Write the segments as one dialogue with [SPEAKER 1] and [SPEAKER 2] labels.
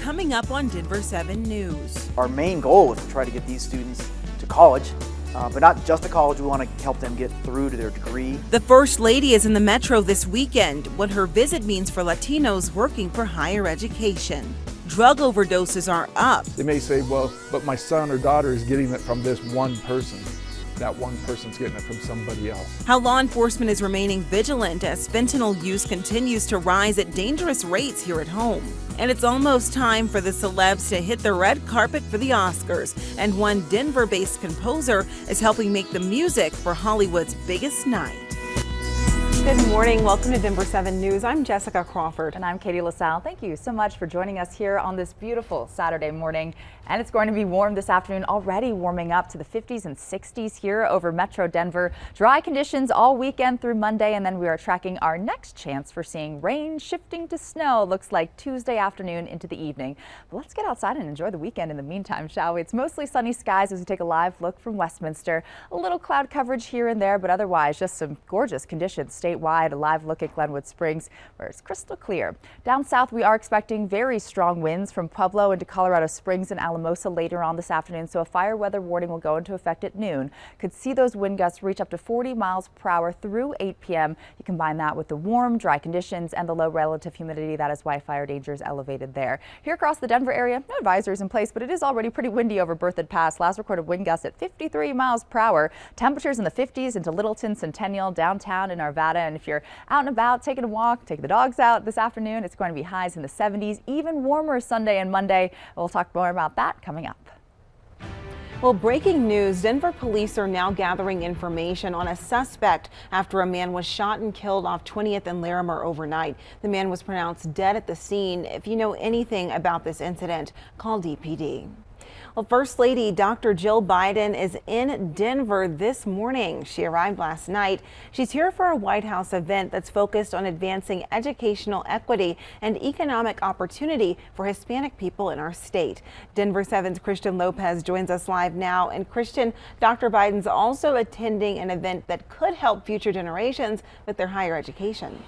[SPEAKER 1] coming up on Denver 7 News.
[SPEAKER 2] Our main goal is to try to get these students to college, but not just to college. We want to help them get through to their degree.
[SPEAKER 1] The First Lady is in the Metro this weekend, what her visit means for Latinos working for higher education. Drug overdoses are up.
[SPEAKER 3] They may say, well, but my son or daughter is getting it from this one person. That one person's getting it from somebody else.
[SPEAKER 1] How law enforcement is remaining vigilant as fentanyl use continues to rise at dangerous rates here at home. And it's almost time for the celebs to hit the red carpet for the Oscars. And one Denver-based composer is helping make the music for Hollywood's biggest night.
[SPEAKER 4] Good morning. Welcome to Denver 7 News. I'm Jessica Crawford.
[SPEAKER 5] And I'm Katie LaSalle. Thank you so much for joining us here on this beautiful Saturday morning. And it's going to be warm this afternoon, already warming up to the 50s and 60s here over Metro Denver. Dry conditions all weekend through Monday, and then we are tracking our next chance for seeing rain shifting to snow. Looks like Tuesday afternoon into the evening. But let's get outside and enjoy the weekend in the meantime, shall we? It's mostly sunny skies as we take a live look from Westminster. A little cloud coverage here and there, but otherwise just some gorgeous conditions statewide. A live look at Glenwood Springs, where it's crystal clear. Down south, we are expecting very strong winds from Pueblo into Colorado Springs and Alamosa later on this afternoon, so a fire weather warning will go into effect at noon. Could see those wind gusts reach up to 40 miles per hour through 8 p.m. You combine that with the warm, dry conditions and the low relative humidity. That is why fire danger is elevated there. Here across the Denver area, no advisories in place, but it is already pretty windy over Berthoud Pass. Last recorded wind gusts at 53 miles per hour. Temperatures in the 50s into Littleton, Centennial, downtown in Arvada. And if you're out and about, taking a walk, taking the dogs out this afternoon, it's going to be highs in the 70s, even warmer Sunday and Monday. We'll talk more about that coming up.
[SPEAKER 4] Well, breaking news, Denver police are now gathering information on a suspect after a man was shot and killed off 20th and Larimer overnight. The man was pronounced dead at the scene. If you know anything about this incident, call DPD. Well, First Lady Dr. Jill Biden is in Denver this morning. She arrived last night. She's here for a White House event that's focused on advancing educational equity and economic opportunity for Hispanic people in our state. Denver 7's Christian Lopez joins us live now. And Christian, Dr. Biden's also attending an event that could help future generations with their higher education.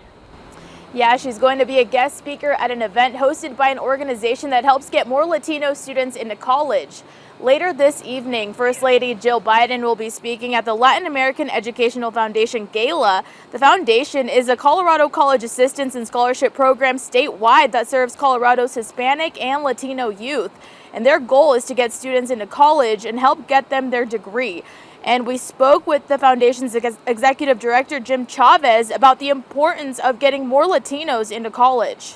[SPEAKER 6] Yeah, she's going to be a guest speaker at an event hosted by an organization that helps get more Latino students into college. Later this evening, First Lady Jill Biden will be speaking at the Latin American Educational Foundation Gala. The foundation is a Colorado College Assistance and Scholarship program statewide that serves Colorado's Hispanic and Latino youth. And their goal is to get students into college and help get them their degree. And we spoke with the foundation's executive director, Jim Chavez, about the importance of getting more Latinos into college.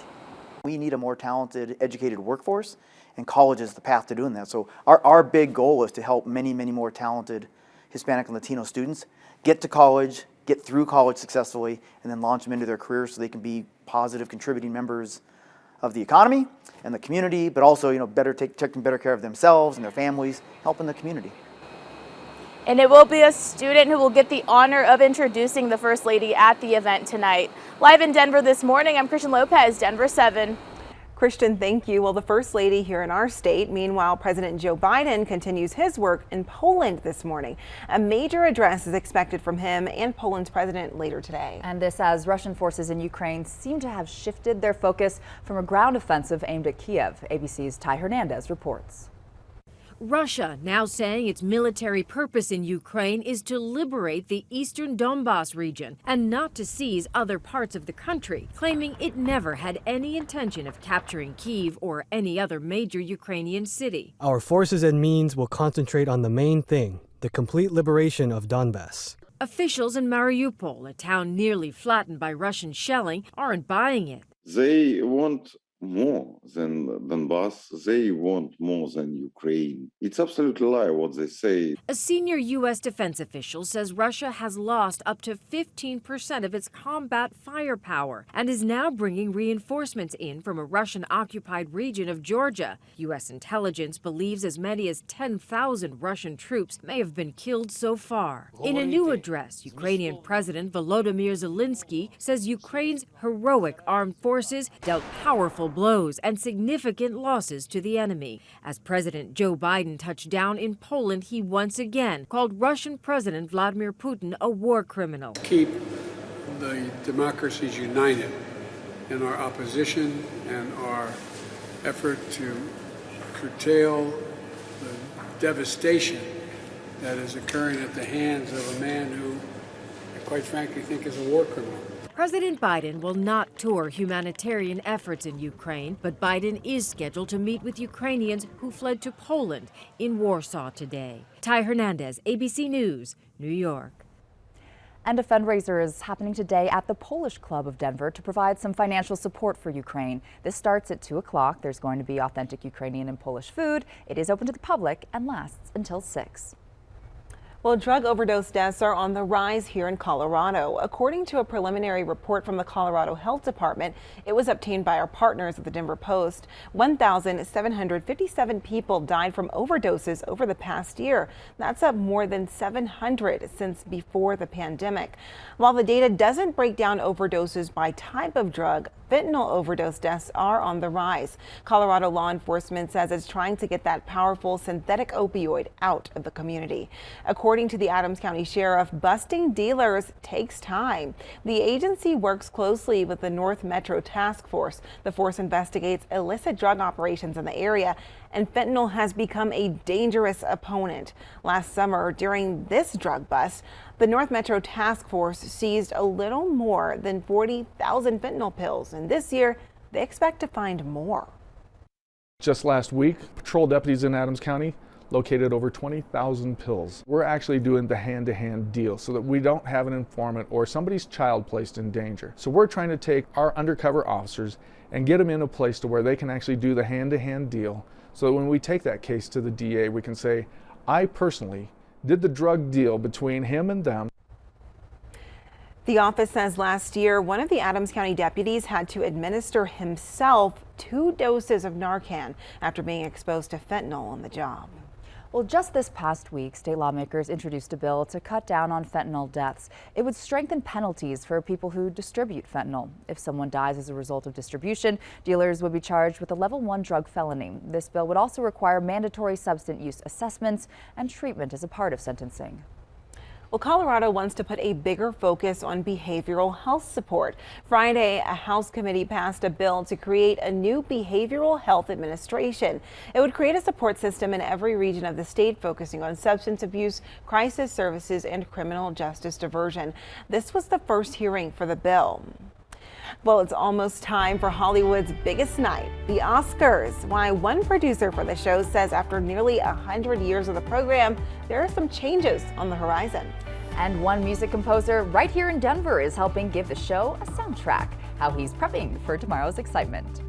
[SPEAKER 2] We need a more talented, educated workforce, and college is the path to doing that. So our big goal is to help many, many more talented Hispanic and Latino students get to college, get through college successfully, and then launch them into their careers so they can be positive, contributing members of the economy and the community, but also, taking better care of themselves and their families, helping the community.
[SPEAKER 6] And it will be a student who will get the honor of introducing the First Lady at the event tonight. Live in Denver this morning, I'm Christian Lopez, Denver 7.
[SPEAKER 4] Christian, thank you. Well, the First Lady here in our state. Meanwhile, President Joe Biden continues his work in Poland this morning. A major address is expected from him and Poland's president later today.
[SPEAKER 5] And this as Russian forces in Ukraine seem to have shifted their focus from a ground offensive aimed at Kiev. ABC's Ty Hernandez reports.
[SPEAKER 7] Russia now saying its military purpose in Ukraine is to liberate the eastern Donbas region and not to seize other parts of the country, claiming it never had any intention of capturing Kyiv or any other major Ukrainian city.
[SPEAKER 8] Our forces and means will concentrate on the main thing, the complete liberation of Donbas.
[SPEAKER 7] Officials in Mariupol, a town nearly flattened by Russian shelling, aren't buying it.
[SPEAKER 9] They want more than Donbass. They want more than Ukraine. It's absolutely a lie what they say.
[SPEAKER 7] A senior U.S. defense official says Russia has lost up to 15% of its combat firepower and is now bringing reinforcements in from a Russian-occupied region of Georgia. U.S. intelligence believes as many as 10,000 Russian troops may have been killed so far. In a new address, Ukrainian President Volodymyr Zelensky says Ukraine's heroic armed forces dealt powerful blows and significant losses to the enemy. As President Joe Biden touched down in Poland, he once again called Russian President Vladimir Putin a war criminal.
[SPEAKER 10] Keep the democracies united in our opposition and our effort to curtail the devastation that is occurring at the hands of a man who, I quite frankly, think is a war criminal.
[SPEAKER 7] President Biden will not tour humanitarian efforts in Ukraine, but Biden is scheduled to meet with Ukrainians who fled to Poland in Warsaw today. Ty Hernandez, ABC News, New York.
[SPEAKER 5] And a fundraiser is happening today at the Polish Club of Denver to provide some financial support for Ukraine. This starts at 2 o'clock. There's going to be authentic Ukrainian and Polish food. It is open to the public and lasts until 6.
[SPEAKER 4] Well, drug overdose deaths are on the rise here in Colorado. According to a preliminary report from the Colorado Health Department, it was obtained by our partners at the Denver Post. 1,757 people died from overdoses over the past year. That's up more than 700 since before the pandemic. While the data doesn't break down overdoses by type of drug, fentanyl overdose deaths are on the rise. Colorado law enforcement says it's trying to get that powerful synthetic opioid out of the community. According to the Adams County Sheriff, busting dealers takes time. The agency works closely with the North Metro Task Force. The force investigates illicit drug operations in the area, and fentanyl has become a dangerous opponent. Last summer, during this drug bust, the North Metro Task Force seized a little more than 40,000 fentanyl pills, and this year they expect to find more.
[SPEAKER 3] Just last week, patrol deputies in Adams County located over 20,000 pills. We're actually doing the hand-to-hand deal so that we don't have an informant or somebody's child placed in danger. So we're trying to take our undercover officers and get them in a place to where they can actually do the hand-to-hand deal, so that when we take that case to the DA, we can say, I personally did the drug deal between him and them.
[SPEAKER 4] The office says last year, one of the Adams County deputies had to administer himself 2 doses of Narcan after being exposed to fentanyl on the job.
[SPEAKER 5] Well, just this past week, state lawmakers introduced a bill to cut down on fentanyl deaths. It would strengthen penalties for people who distribute fentanyl. If someone dies as a result of distribution, dealers would be charged with a level 1 drug felony. This bill would also require mandatory substance use assessments and treatment as a part of sentencing.
[SPEAKER 4] Well, Colorado wants to put a bigger focus on behavioral health support. Friday, a House committee passed a bill to create a new behavioral health administration. It would create a support system in every region of the state focusing on substance abuse, crisis services, and criminal justice diversion. This was the first hearing for the bill. Well, it's almost time for Hollywood's biggest night, the Oscars. Why one producer for the show says after nearly 100 years of the program, there are some changes on the horizon.
[SPEAKER 5] And one music composer right here in Denver is helping give the show a soundtrack. How he's prepping for tomorrow's excitement.